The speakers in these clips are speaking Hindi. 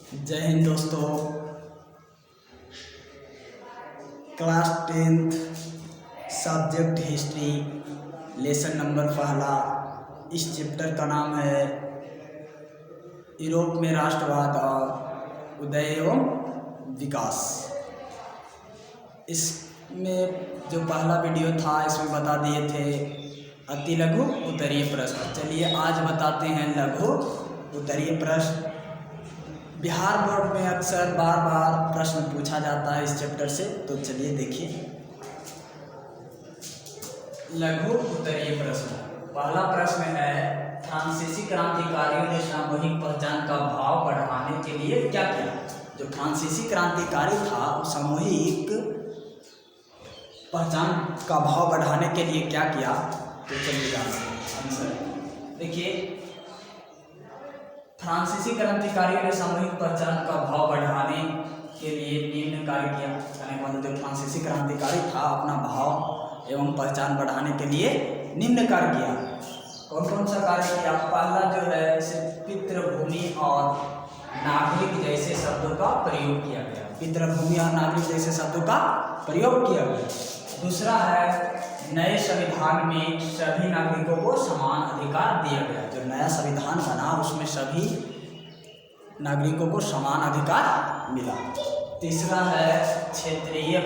जय हिंद दोस्तों। Class 10th subject history lesson number पहला। इस चैप्टर का नाम है यूरोप में राष्ट्रवाद और उदय एवं विकास। इसमें जो पहला वीडियो था इसमें बता दिए थे अति लघु उत्तरीय प्रश्न। चलिए आज बताते हैं लघु उत्तरीय प्रश्न। बिहार बोर्ड में अक्सर बार बार प्रश्न पूछा जाता है इस चैप्टर से, तो चलिए देखिए। लघु उत्तरीय प्रश्न। पहला प्रश्न है, फ्रांसीसी क्रांतिकारियों ने सामूहिक पहचान का भाव बढ़ाने के लिए क्या किया? जो फ्रांसीसी क्रांतिकारी था वो सामूहिक पहचान का भाव बढ़ाने के लिए क्या किया? तो चलिए आंसर देखिए। फ्रांसीसी क्रांतिकारियों ने सामूहिक पहचान का भाव बढ़ाने के लिए निम्न कार्य किया। यानी मतलब जो फ्रांसीसी क्रांतिकारी था अपना भाव एवं पहचान बढ़ाने के लिए निम्न कार्य किया। कौन कौन सा कार्य किया? पहला जो है इसे पितृभूमि और नागरिक जैसे शब्दों का प्रयोग किया गया। पितृभूमि और नागरिक जैसे शब्दों का प्रयोग किया गया। दूसरा है नए संविधान में सभी नागरिकों को समान अधिकार दिया गया। जो नया संविधान बना उसमें सभी नागरिकों को समान अधिकार मिला। तीसरा है क्षेत्रीय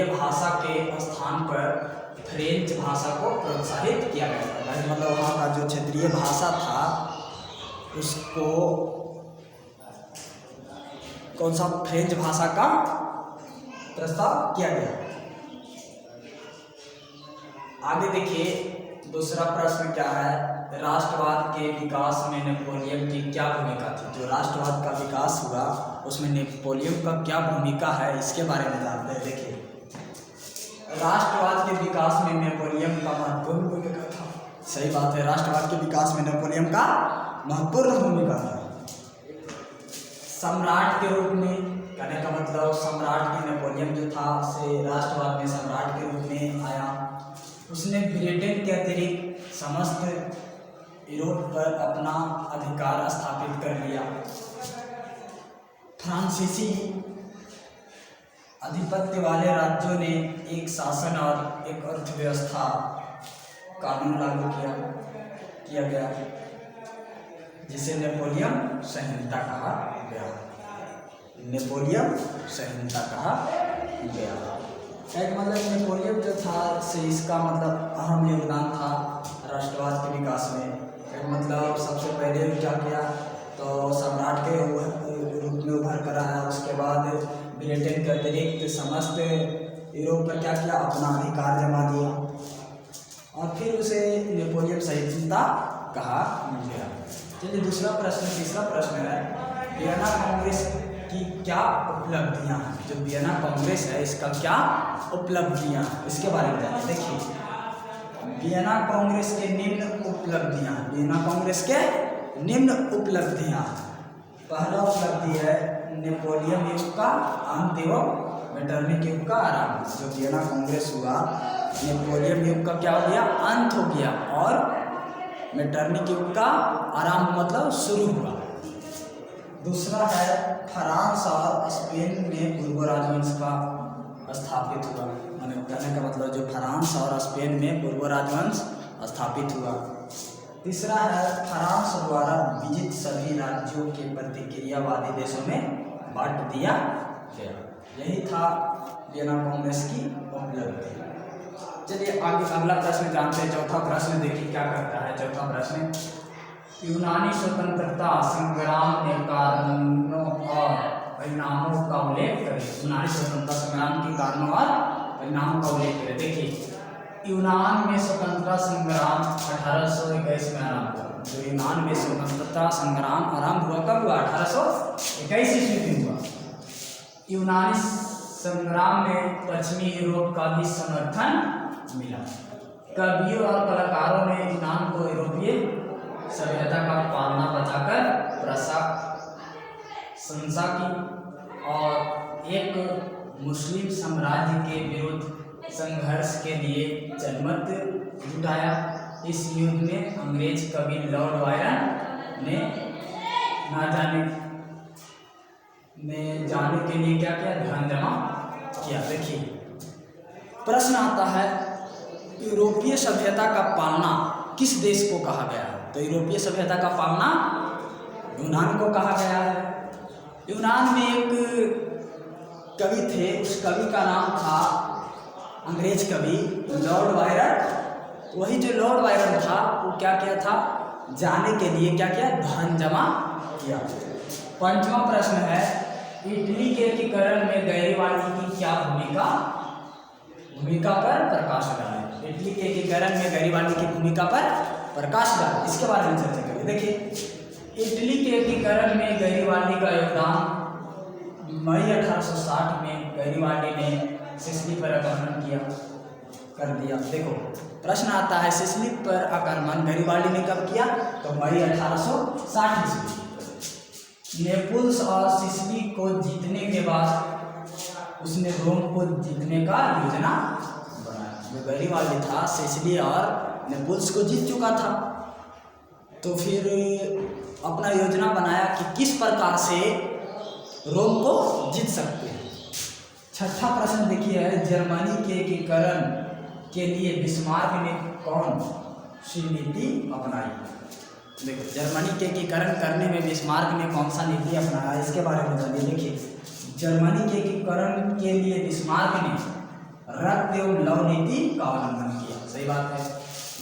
भाषा के स्थान पर फ्रेंच भाषा को प्रोत्साहित किया गया। मतलब वहाँ का जो क्षेत्रीय भाषा था उसको कौन सा फ्रेंच भाषा का प्रस्ताव किया गया। आगे देखिए दूसरा प्रश्न क्या है, राष्ट्रवाद के विकास में नेपोलियन की क्या भूमिका थी? जो राष्ट्रवाद का विकास हुआ उसमें नेपोलियन का क्या भूमिका है इसके बारे में जानते हैं। देखिए राष्ट्रवाद के विकास में नेपोलियन का महत्वपूर्ण भूमिका था। सही बात है, राष्ट्रवाद के विकास में नेपोलियन का महत्वपूर्ण भूमिका था। सम्राट के रूप में कहने का मतलब सम्राट की नेपोलियन जो था से राष्ट्रवाद में सम्राट के रूप में आया। उसने ब्रिटेन के अतिरिक्त समस्त यूरोप पर अपना अधिकार स्थापित कर लिया। फ्रांसीसी आधिपत्य वाले राज्यों ने एक शासन और एक अर्थव्यवस्था कानून लागू किया गया जिसे नेपोलियन संहिता कहा गया। नेपोलियन संहिता कहा गया। एक मतलब नेपोलियन जो था से इसका मतलब अहम योगदान था राष्ट्रवाद के विकास में। एक मतलब सबसे पहले क्या किया तो सम्राट के रूप में उभर कर आया। उसके बाद ब्रिटेन के अतिरिक्त समस्त यूरोप पर क्या किया, अपना अधिकार जमा दिया और फिर उसे नेपोलियन संहिता कहा गया। चलिए दूसरा तीसरा प्रश्न है, वियना कांग्रेस की क्या उपलब्धियां हैं? जो वियना कांग्रेस है इसका क्या उपलब्धियां हैं इसके बारे में जानिए। देखिए वियना कांग्रेस के निम्न उपलब्धियां। वियना कांग्रेस के निम्न उपलब्धियां। पहला उपलब्धि है नेपोलियन युग का अंत एवं मेटरनिक युग का आरंभ। जो वियना कांग्रेस हुआ नेपोलियन युग का क्या हो गया, अंत हो गया और मेटरनिक युग का आरंभ मतलब शुरू हुआ। दूसरा है फ्रांस और स्पेन में पूर्व राजवंश का स्थापित हुआ। मैंने कहने का मतलब जो फ्रांस और स्पेन में पूर्व राजवंश स्थापित हुआ। तीसरा है फ्रांस द्वारा विजित सभी राज्यों के प्रतिक्रियावादी देशों में बांट दिया गया। यही था वियना कांग्रेस की उपलब्धि। चलिए आगे अगला प्रश्न जानते हैं। चौथा प्रश्न देखिए क्या करता है। चौथा प्रश्न, यूनानी स्वतंत्रता संग्राम के कारणों और परिणामों का उल्लेख करें। यूनानी स्वतंत्रता संग्राम के कारणों और परिणामों का उल्लेख करें। देखिए यूनान में स्वतंत्रता संग्राम 1821 में आरंभ हुआ। जो यूनान में स्वतंत्रता संग्राम आरंभ हुआ कब हुआ? 1821 ईस्वी में हुआ। यूनानी संग्राम में पश्चिमी यूरोप का भी समर्थन मिला। कवियों और कलाकारों ने यूनान को यूरोपीय सभ्यता का पालना बचाकर प्रशंसा की और एक मुस्लिम साम्राज्य के विरुद्ध संघर्ष के लिए जनमत जुटाया। इस युद्ध में अंग्रेज कवि लॉर्ड बायरन ने ना जाने के लिए क्या किया, धन जमा किया। देखिए प्रश्न आता है, यूरोपीय सभ्यता का पालना किस देश को कहा गया है? तो यूरोपीय सभ्यता का पालना यूनान को कहा गया है। यूनान में एक कवि थे, उस कवि का नाम था, अंग्रेज कवि लॉर्ड बायरन। वही जो लॉर्ड बायरन था वो क्या किया था, जाने के लिए क्या किया, धन जमा किया। पांचवा प्रश्न है, इटली के एकीकरण में गैरीबाल्डी की क्या भूमिका पर प्रकाश डालें। इटली के एकीकरण में गैरीबाल्डी की भूमिका पर प्रकाश डालें, इसके बारे में चर्चा करें। देखिए इटली के एकीकरण में गैरीबाल्डी का योगदान, मई 1860 में गैरीबाल्डी ने सिसिली पर आक्रमण कर दिया। देखो प्रश्न आता है, सिसिली पर आक्रमण गैरीबाल्डी ने कब किया, तो मई 1860 ईस्वी। नेपल्स और सिसिली को जीतने के बाद उसने रोम को जीतने का योजना बनाया। जो गैरीबाल्डी था सिसिली और नेपल्स को जीत चुका था, तो फिर अपना योजना बनाया कि किस प्रकार से रोम को जीत सकते हैं। छठा प्रश्न देखिए है, जर्मनी के एकीकरण के लिए बिस्मार्क ने कौन सी नीति अपनाई। देखो जर्मनी के एकीकरण करने में बिस्मार्क ने कौन सा नीति अपनाया, इसके बारे में जानिए। देखिए जर्मनी के एकीकरण के लिए बिस्मार्क ने रक्त एवं लव नीति का अवलंबन किया। सही बात है,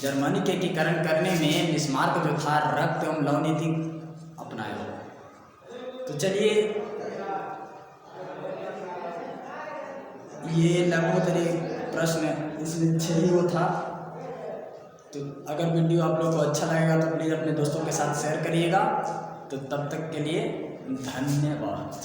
जर्मनी के एकीकरण करने में बिस्मार्क जो था रक्त एवं लव नीति अपनाया। तो चलिए ये लघुत्तरी प्रश्न इसमें 6 ही वो था। तो अगर वीडियो आप लोग को अच्छा लगेगा तो प्लीज़ अपने दोस्तों के साथ शेयर करिएगा। तो तब तक के लिए धन्यवाद।